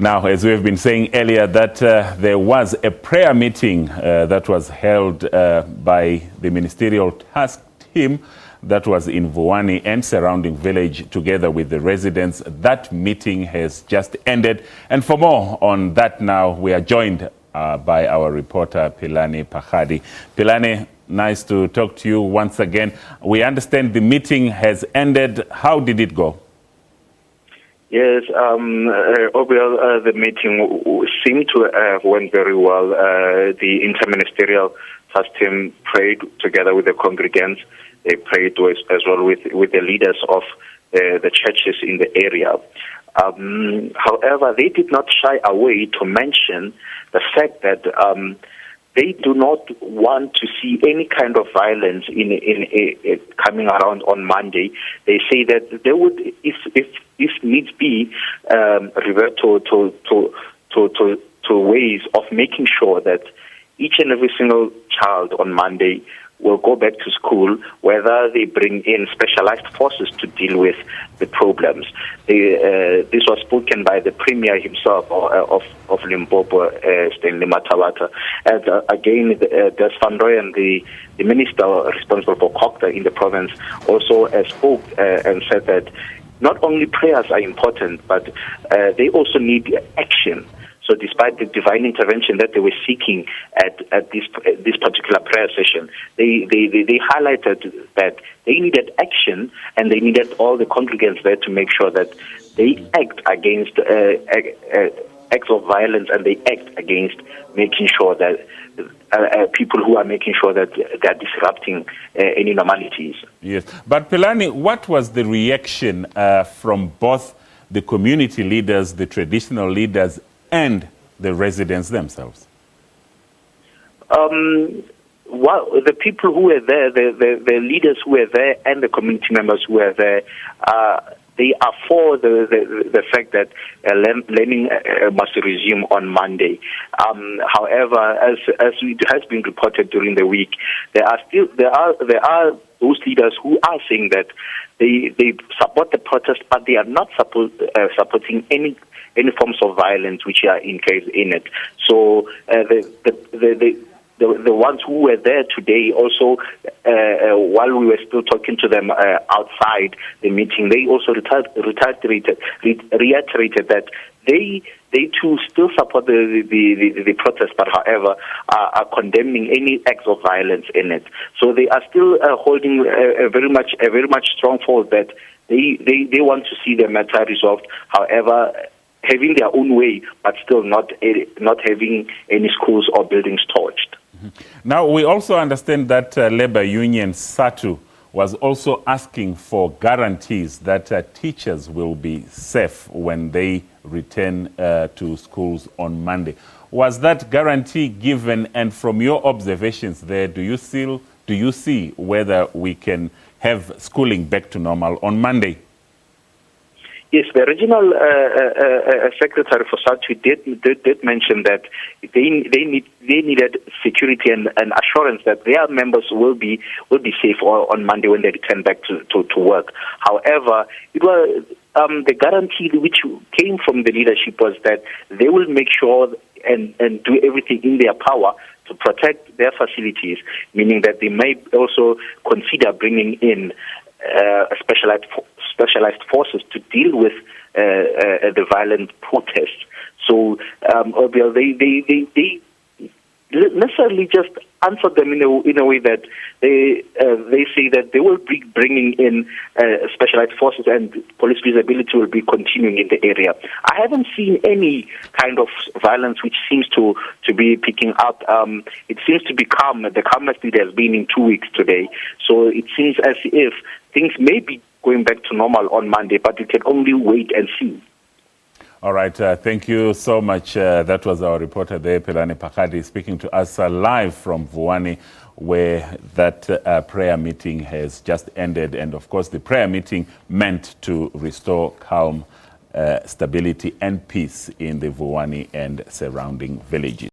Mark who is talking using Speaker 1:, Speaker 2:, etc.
Speaker 1: Now, as we've been saying earlier, that there was a prayer meeting that was held by the Ministerial Task Team that was in Vuwani and surrounding village together with the residents. That meeting has just ended. And for more on that now, we are joined by our reporter, Philani Pakhadi. Philani, nice to talk to you once again. We understand the meeting has ended. How did it go?
Speaker 2: Yes, overall, the meeting seemed to have went very well. The Interministerial Task Team prayed together with the congregants. They prayed as well with the leaders of the churches in the area. However, they did not shy away to mention the fact that they do not want to see any kind of violence in coming around on Monday. They say that they would, if needs be, revert to ways of making sure that each and every single child on Monday will go back to school, whether they bring in specialized forces to deal with the problems. This was spoken by the Premier himself of Limpopo, Stanley Matawata. And again, Des Van Rooyen, the minister responsible for COCTA in the province, also spoke and said that not only prayers are important, but they also need action. So despite the divine intervention that they were seeking at this particular prayer session, they highlighted that they needed action, and they needed all the congregants there to make sure that they act against acts of violence, and they act against making sure that people who are making sure that they're disrupting any normalities.
Speaker 1: Yes, but Philani, what was the reaction from both the community leaders, the traditional leaders, and the residents themselves?
Speaker 2: Well, the people who were there, the leaders who were there, and the community members who were there, they are for the fact that learning must resume on Monday. However, as it has been reported during the week, there are those leaders who are saying that they support the protest, but they are not supporting any forms of violence which are engaged in it. So the ones who were there today also, while we were still talking to them outside the meeting, they also reiterated that they too still support the protest, but however are condemning any acts of violence in it. So they are still holding a very much strong hold that they want to see the matter resolved. However, having their own way, but still not having any schools or buildings torched.
Speaker 1: Now, we also understand that labor union SATU was also asking for guarantees that teachers will be safe when they return to schools on Monday. Was that guarantee given? And from your observations there, do you see whether we can have schooling back to normal on Monday?
Speaker 2: Yes, the regional secretary for SATU did mention that they needed security and assurance that their members will be safe on Monday when they return back to work. However, it was the guarantee which came from the leadership was that they will make sure and do everything in their power to protect their facilities, meaning that they may also consider bringing in specialized forces to deal with the violent protests. So they necessarily just answered them in a way that they say that they will be bringing in specialized forces, and police visibility will be continuing in the area. I haven't seen any kind of violence which seems to be picking up. It seems to be calm. The calmest it has been in 2 weeks today. So it seems as if things may be going back to normal on Monday, but we can only wait and see.
Speaker 1: All right. Thank you so much. That was our reporter there, Philani Pakhadi, speaking to us live from Vuwani, where that prayer meeting has just ended. And of course, the prayer meeting meant to restore calm, stability and peace in the Vuwani and surrounding villages.